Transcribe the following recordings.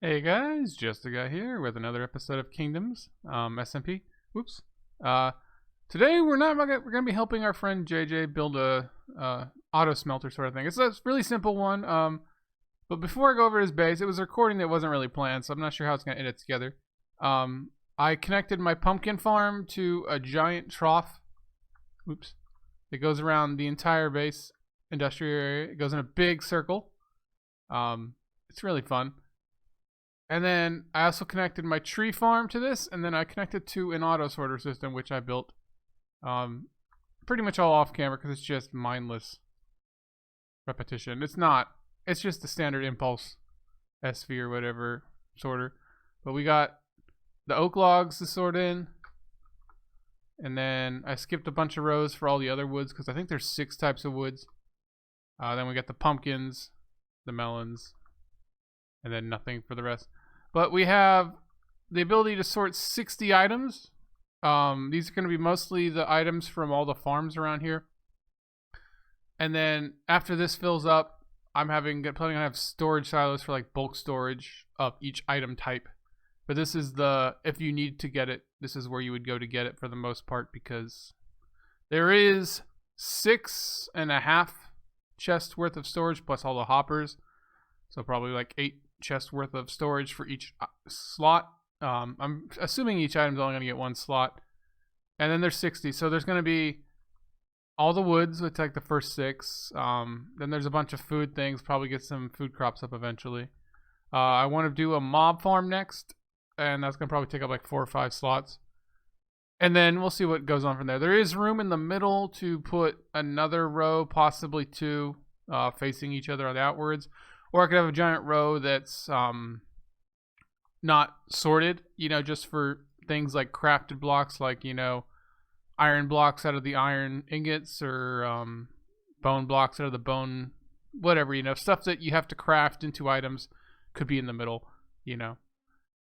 Hey guys, Justa here with another episode of Kingdoms SMP. Whoops. Today we're gonna be helping our friend JJ build a auto smelter sort of thing. It's a really simple one. But before I go over his base, it was a recording that wasn't really planned, so I'm not sure how it's gonna edit together. I connected my pumpkin farm to a giant trough. Oops. It goes around the entire base industrial area. It goes in a big circle. It's really fun. And then I also connected my tree farm to this, and then I connected to an auto sorter system, which I built pretty much all off camera because it's just mindless repetition. It's just the standard impulse SV or whatever sorter. But we got the oak logs to sort in, and then I skipped a bunch of rows for all the other woods because I think there's 6 types of woods. Then we got the pumpkins, the melons, and then nothing for the rest. But we have the ability to sort 60 items. These are going to be mostly the items from all the farms around here. And then after this fills up, I'm planning on have storage silos for like bulk storage of each item type. But this is if you need to get it, this is where you would go to get it for the most part, because there is 6.5 chests worth of storage plus all the hoppers. So probably like 8 chests worth of storage for each slot. I'm assuming each item's only going to get 1 slot. And then there's 60. So there's going to be all the woods, which like the first 6. Then there's a bunch of food things. Probably get some food crops up eventually. I want to do a mob farm next. And that's going to probably take up like 4 or 5 slots. And then we'll see what goes on from there. There is room in the middle to put another row, possibly 2, facing each other on the outwards. Or I could have a giant row that's not sorted, just for things like crafted blocks, like, iron blocks out of the iron ingots, or bone blocks out of the bone, whatever, stuff that you have to craft into items could be in the middle,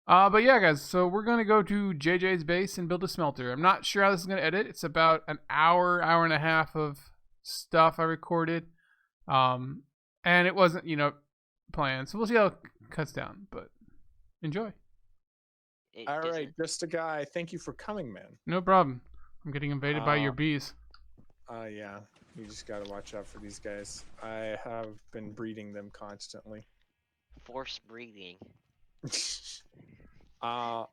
But yeah, guys, so we're going to go to JJ's base and build a smelter. I'm not sure how this is going to edit. It's about an hour and a half of stuff I recorded. And it wasn't, planned. So we'll see how it cuts down, but enjoy. All right, just a guy. Thank you for coming, man. No problem. I'm getting invaded by your bees. Yeah. You just got to watch out for these guys. I have been breeding them constantly. Force breeding. I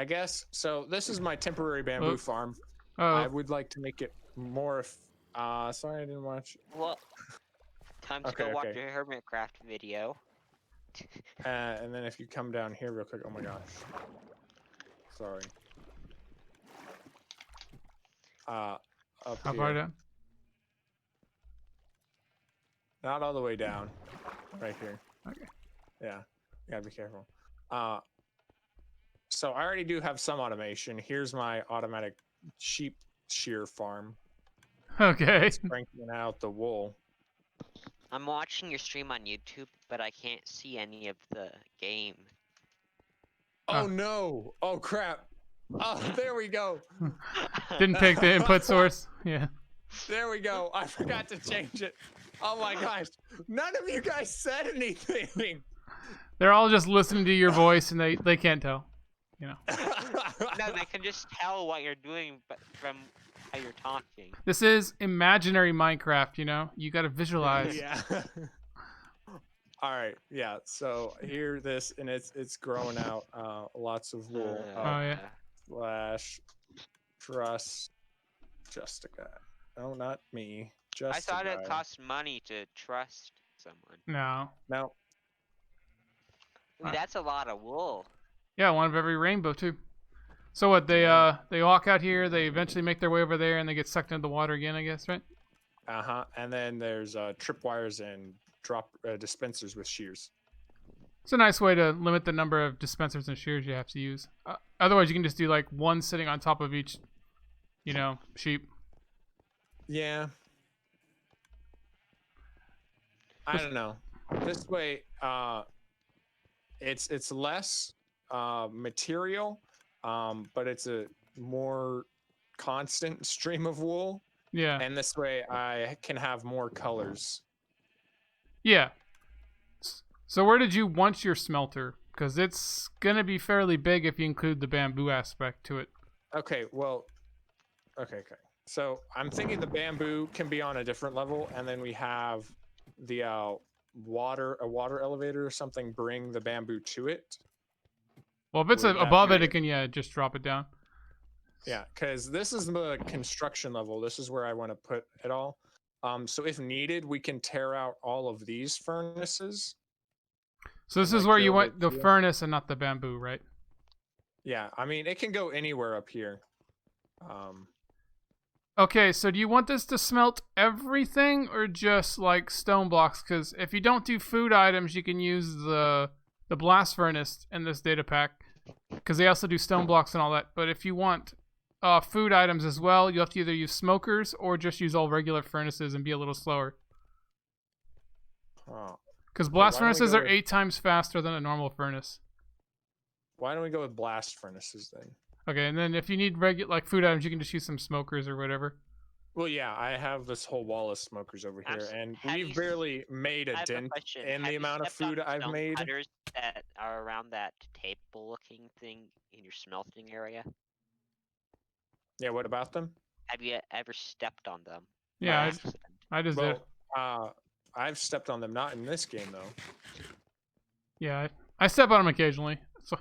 guess, so this is my temporary bamboo farm. I would like to make it more, sorry I didn't watch. Well, time to go watch your Hermitcraft video. And then if you come down here real quick, oh my gosh. Sorry. Up How here. far down? Not all the way down. Right here. Okay. Yeah. You gotta be careful. So I already do have some automation. Here's my automatic sheep shear farm. Okay. Strengthening out the wool. I'm watching your stream on YouTube, but I can't see any of the game. Oh no! Oh crap! Oh, there we go. Didn't pick the input source. Yeah. There we go. I forgot to change it. Oh my gosh! None of you guys said anything. They're all just listening to your voice, and they can't tell. No, they can just tell what you're doing, but from how you're talking. This is imaginary Minecraft. You got to visualize. Yeah. All right. Yeah. So here, this, and it's growing out lots of wool. Oh yeah. Slash trust just a guy. No, not me. Just I thought a guy. it cost money to trust someone. No. No. Ooh, that's a lot of wool. Yeah, one of every rainbow too. So what? They walk out here. They eventually make their way over there, and they get sucked into the water again, I guess, right? And then there's tripwires and drop dispensers with shears. It's a nice way to limit the number of dispensers and shears you have to use. Otherwise, you can just do like one sitting on top of each, sheep. Yeah. I don't know. This way, it's less material, but it's a more constant stream of wool. Yeah. And this way I can have more colors. Yeah. So where did you want your smelter? because it's gonna be fairly big if you include the bamboo aspect to it. Okay, well, okay. So I'm thinking the bamboo can be on a different level, and then we have the a water elevator or something bring the bamboo to it. Well, if it's above it, it can just drop it down. Yeah, because this is the construction level. This is where I want to put it all. So if needed, we can tear out all of these furnaces. So this is where you want the furnace and not the bamboo, right? Yeah, I mean, it can go anywhere up here. Okay, so do you want this to smelt everything or just like stone blocks? Because if you don't do food items, you can use the blast furnace in this data pack. Because they also do stone blocks and all that. But if you want food items as well, you have to either use smokers or just use all regular furnaces and be a little slower. Because blast furnaces are 8 times faster than a normal furnace. Why don't we go with blast furnaces then? Okay, and then if you need like food items, you can just use some smokers or whatever. Well, yeah, I have this whole wall of smokers over here, and we've barely made a dent in the amount of food I've made. Cutters that are around that table-looking thing in your smelting area? Yeah, what about them? Have you ever stepped on them? Yeah, I just did. I've stepped on them, not in this game though. Yeah, I step on them occasionally. So,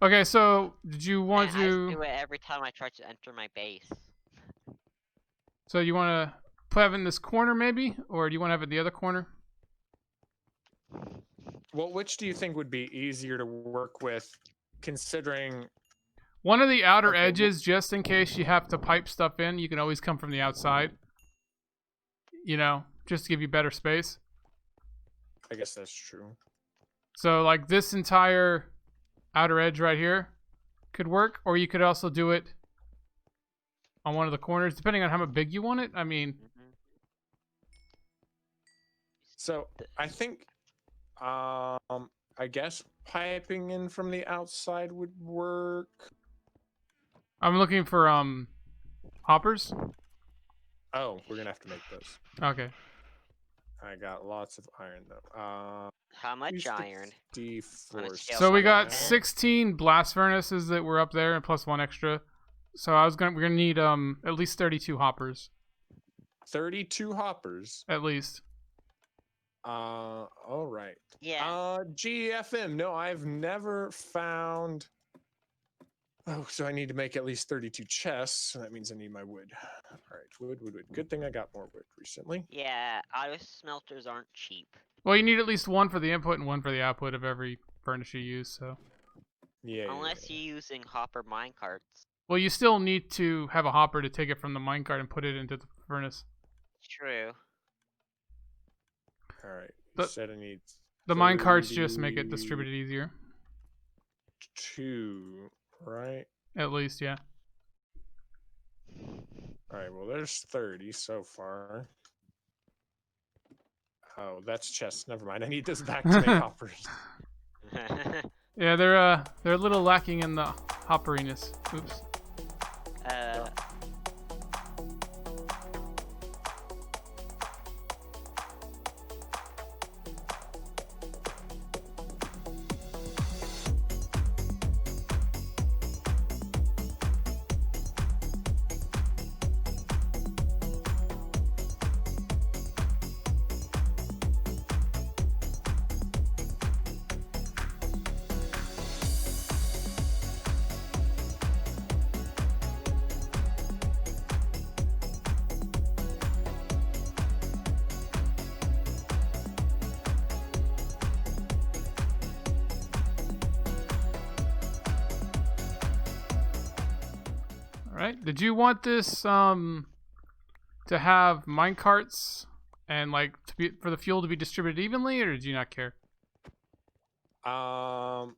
okay, so did you want to? I do it every time I try to enter my base. So you want to have it in this corner maybe, or do you want to have it in the other corner? Well, which do you think would be easier to work with, considering? One of the outer edges, just in case you have to pipe stuff in, you can always come from the outside. You know, just to give you better space. I guess that's true. So, like, this entire outer edge right here could work, or you could also do it on one of the corners, depending on how big you want it. I mean... So, I think, I guess piping in from the outside would work. I'm looking for, hoppers. Oh, we're gonna have to make those. Okay. I got lots of iron though. How much iron? D4. So we got 16 blast furnaces that were up there, and plus 1 extra. So we're gonna need at least 32 hoppers. 32 hoppers. At least. All right. Yeah. GFM. No, I've never found. Oh, so I need to make at least 32 chests. So that means I need my wood. All right, wood. Good thing I got more wood recently. Yeah, auto smelters aren't cheap. Well, you need at least 1 for the input and 1 for the output of every furnace you use. So. Yeah. Unless you're using hopper minecarts. Well, you still need to have a hopper to take it from the minecart and put it into the furnace. True. All right. You said I need. The minecarts just make it distributed easier. 2. Right? At least, yeah. Alright, well there's 30 so far. Oh, that's chests. Never mind. I need this back to make hoppers. Yeah, they're a little lacking in the hopperiness. Oops. Right? Did you want this to have minecarts and like for the fuel to be distributed evenly, or did you not care? Well,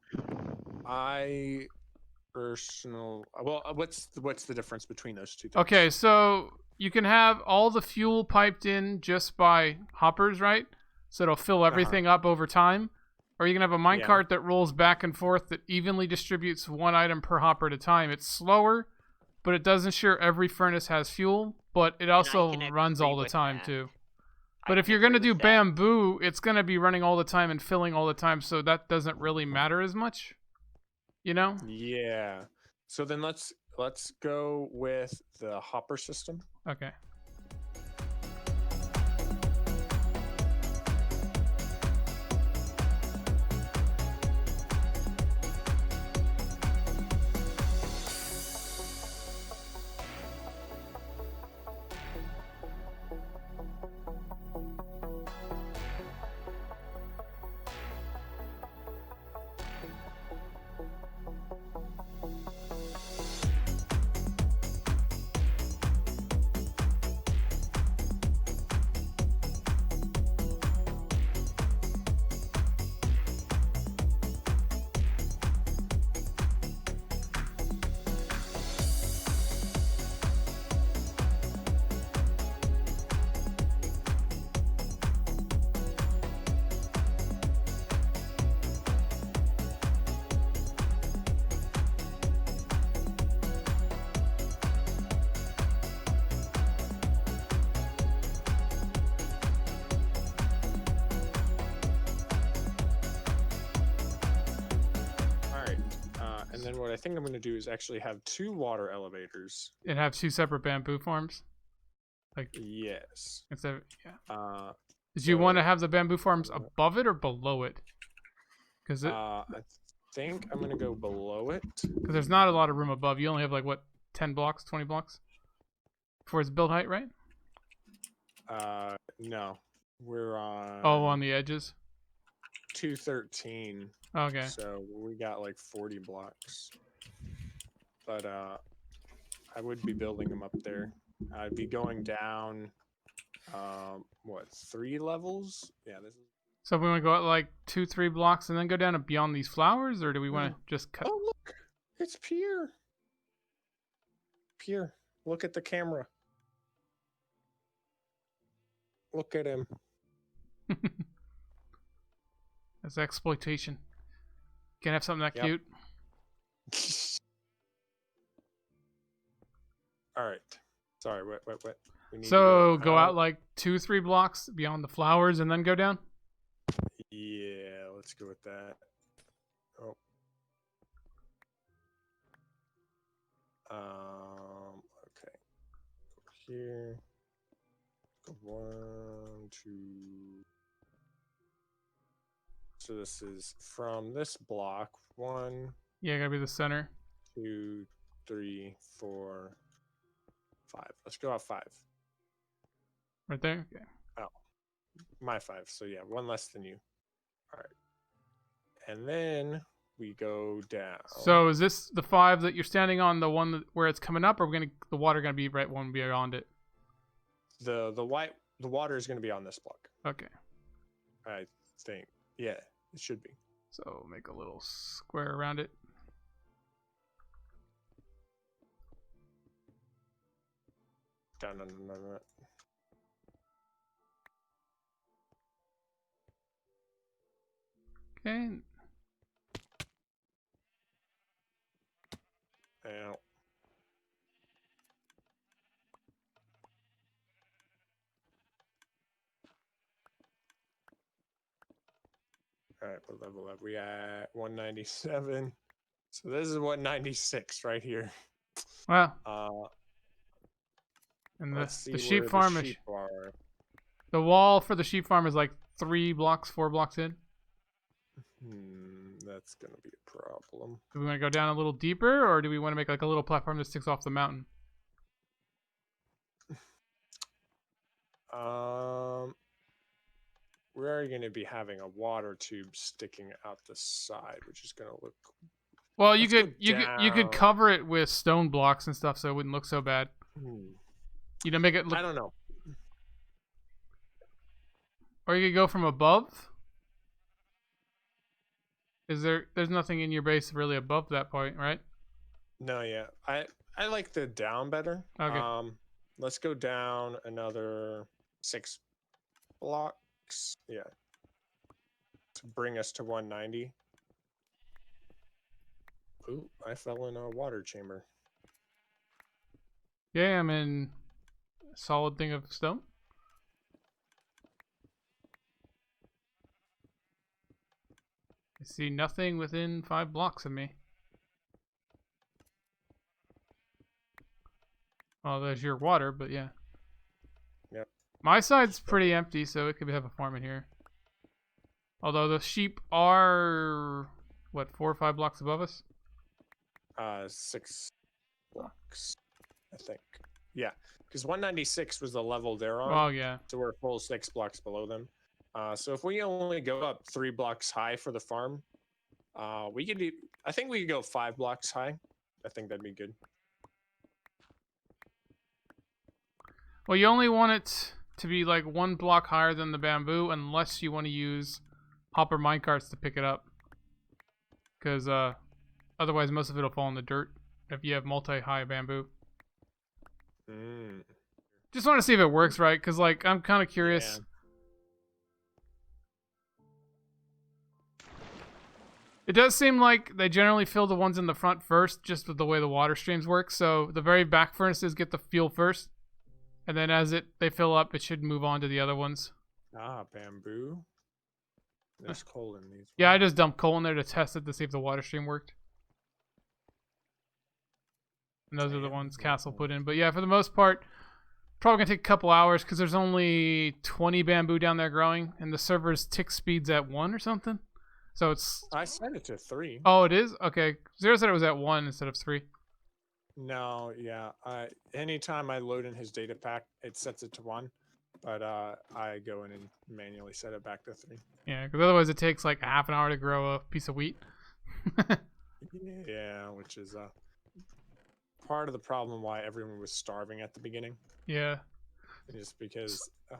what's the difference between those two things? Okay, so you can have all the fuel piped in just by hoppers, right? So it'll fill everything up over time. Or you can have a minecart that rolls back and forth that evenly distributes 1 item per hopper at a time. It's slower, but it does ensure every furnace has fuel, but it also runs all the time too. But if you're gonna do bamboo, it's gonna be running all the time and filling all the time, so that doesn't really matter as much. You know? Yeah. So then let's go with the hopper system. Okay. And then what I think I'm going to do is actually have 2 water elevators. And have 2 separate bamboo farms? Like Yes. instead of, yeah. Did So, you want to have the bamboo farms above it or below it? Because I think I'm going to go below it. Because there's not a lot of room above. You only have like, what, 10 blocks, 20 blocks? For its build height, right? No. We're on... Oh, on the edges? 213. Okay. So we got like 40 blocks. But I would be building them up there. I'd be going down, what, 3 levels? Yeah, this is... So we want to go out like 2-3 blocks and then go down and beyond these flowers, or do we want to just cut? Oh, look! It's Pierre! Pierre, look at the camera. Look at him. That's exploitation. Can't have something that cute. All right. Sorry, what? We need So to go out like 2-3 blocks beyond the flowers and then go down? Yeah, let's go with that. Oh. Okay. Over here. Go 1, 2. So this is from this block. 1. Yeah, gotta be the center. 2, 3, 4, 5. Let's go out 5. Right there? Okay. Oh, my 5. So yeah, 1 less than you. All right. And then we go down. So is this the 5 that you're standing on, the one where it's coming up, or the water gonna be right one beyond it? The water is going to be on this block. Okay. I think. Yeah, it should be. So make a little square around it. Down. Okay. Ow. All right, what level are we at? 197. So this is 196 right here. Well. And Let's see the where sheep farm the sheep are. The wall for the sheep farm is like 3 blocks, 4 blocks in. That's gonna be a problem. Do we want to go down a little deeper, or do we want to make like a little platform that sticks off the mountain? We're already going to be having a water tube sticking out the side, which is going to look. Well, you could cover it with stone blocks and stuff, so it wouldn't look so bad. You know, make it look. I don't know. Or you could go from above. There's nothing in your base really above that point, right? No, yeah. I like the down better. Okay. Let's go down another 6 blocks. Yeah. To bring us to 190. Ooh, I fell in a water chamber. Yeah, I'm in a solid thing of stone. I see nothing within 5 blocks of me. Well, there's your water, but yeah. Yep. My side's pretty empty, so it could have a farm in here. Although the sheep are, what, 4 or 5 blocks above us? 6 blocks, I think. Yeah, because 196 was the level they're on. Oh, yeah. So we're a full 6 blocks below them. So if we only go up 3 blocks high for the farm, we could do. I think we could go 5 blocks high. I think that'd be good. Well, you only want it to be like 1 block higher than the bamboo, unless you want to use hopper minecarts to pick it up. Because otherwise, most of it will fall in the dirt if you have multi-high bamboo. Just want to see if it works right, because like I'm kind of curious. Yeah. It does seem like they generally fill the ones in the front first, just with the way the water streams work. So the very back furnaces get the fuel first, and then as they fill up, it should move on to the other ones. Bamboo. There's coal in these. Yeah, I just dumped coal in there to test it to see if the water stream worked. And those are the ones Castle put in. But yeah, for the most part, probably gonna take a couple hours because there's only 20 bamboo down there growing, and the server's tick speed's at 1 or something. So it's. I set it to 3. Oh, it is? Okay. Zero said it was at 1 instead of 3. No, yeah. Anytime I load in his data pack, it sets it to 1. But I go in and manually set it back to 3. Yeah, because otherwise it takes like half an hour to grow a piece of wheat. Yeah, which is part of the problem why everyone was starving at the beginning. Yeah. Just because it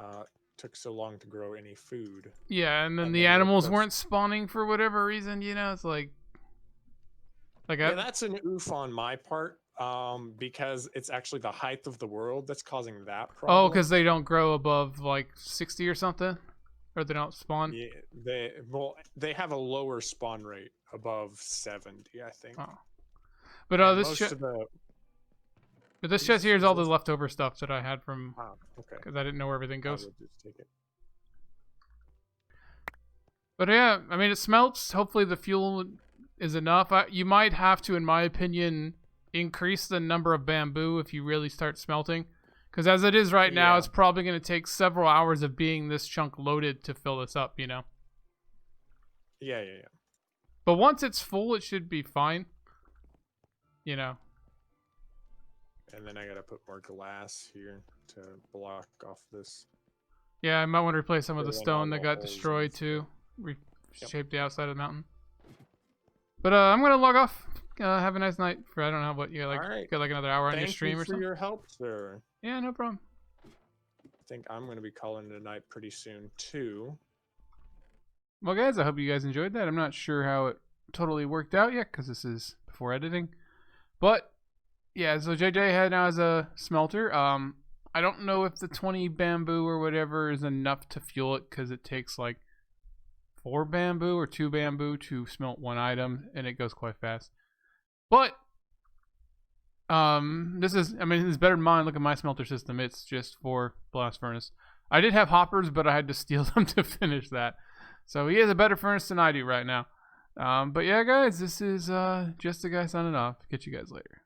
took so long to grow any food. Yeah, and then And the then animals that's- weren't spawning for whatever reason, you know? It's like Yeah, that's an oof on my part. Because it's actually the height of the world that's causing that problem. oh, because they don't grow above like 60 or something? Or they don't spawn? Yeah, they have a lower spawn rate above 70, I think. Oh. But And this most of the but this chest here is all the leftover stuff that I had from okay. because I didn't know where everything I goes. will just take it. But yeah, I mean it smelts. Hopefully the fuel is enough. You might have to, in my opinion, increase the number of bamboo if you really start smelting. Because as it is right now, Yeah. it's probably going to take several hours of being this chunk loaded to fill this up, you know? Yeah. But once it's full, it should be fine. You know? And then I gotta put more glass here to block off this. Yeah, I might want to replace some of the Fill in stone all that the got holes and destroyed stuff. too. Reshape the outside of the mountain. But I'm going to log off. Have a nice night. For I don't know what you like. All right. Got like another hour on your Thank stream you or for something. your help, sir. Yeah, no problem. I think I'm gonna be calling it a night pretty soon too. Well, guys, I hope you guys enjoyed that. I'm not sure how it totally worked out yet because this is before editing. But yeah, so JJ now has a smelter. I don't know if the 20 bamboo or whatever is enough to fuel it because it takes like 4 bamboo or 2 bamboo to smelt 1 item, and it goes quite fast. But this is better than mine. Look at my smelter system. It's just for blast furnace. I did have hoppers, but I had to steal them to finish that. So he has a better furnace than I do right now. But yeah, guys, this is just a guy signing off. Catch you guys later.